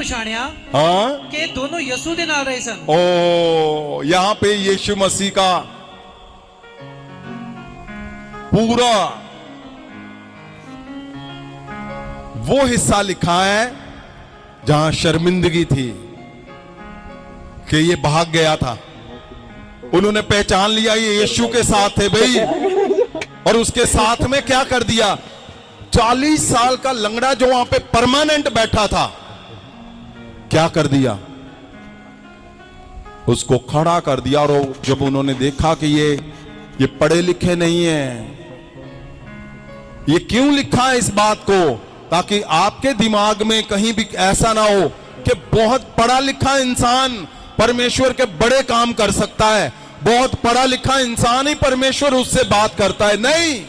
पछाणिया हाँ के दोनों यसू दे नाल रहे सन। ओ यहां पे यीशु मसीह का पूरा वो हिस्सा लिखा है जहां शर्मिंदगी थी कि ये भाग गया था। उन्होंने पहचान लिया ये यीशु के साथ थे भाई, और उसके साथ में क्या कर दिया, 40 साल का लंगड़ा जो वहां पे परमानेंट बैठा था, क्या कर दिया, उसको खड़ा कर दिया। और जब उन्होंने देखा कि ये पढ़े लिखे नहीं है, ये क्यों लिखा है इस बात को, ताकि आपके दिमाग में कहीं भी ऐसा ना हो कि बहुत पढ़ा लिखा इंसान परमेश्वर के बड़े काम कर सकता है, बहुत पढ़ा लिखा इंसान ही परमेश्वर उससे बात करता है। नहीं,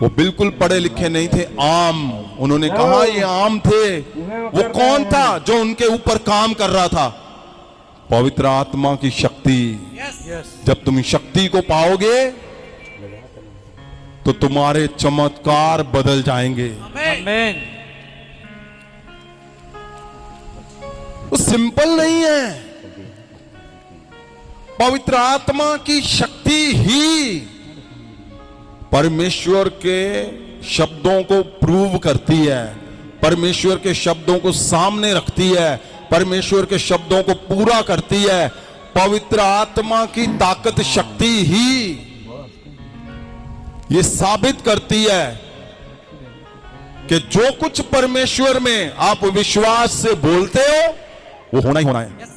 वो बिल्कुल पढ़े लिखे नहीं थे, आम। उन्होंने कहा ये आम थे। वो कौन था जो उनके ऊपर काम कर रहा था? पवित्र आत्मा की शक्ति। जब तुम शक्ति को पाओगे तो तुम्हारे चमत्कार बदल जाएंगे। आमीन। वो सिंपल नहीं है। पवित्र आत्मा की शक्ति ही परमेश्वर के शब्दों को प्रूव करती है, परमेश्वर के शब्दों को सामने रखती है, परमेश्वर के शब्दों को पूरा करती है। पवित्र आत्मा की ताकत शक्ति ही ये साबित करती है कि जो कुछ परमेश्वर में आप विश्वास से बोलते हो वो होना ही होना है।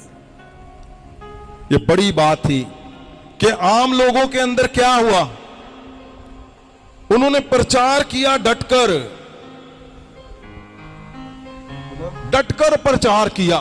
ये बड़ी बात थी कि आम लोगों के अंदर क्या हुआ, उन्होंने प्रचार किया, डटकर प्रचार किया।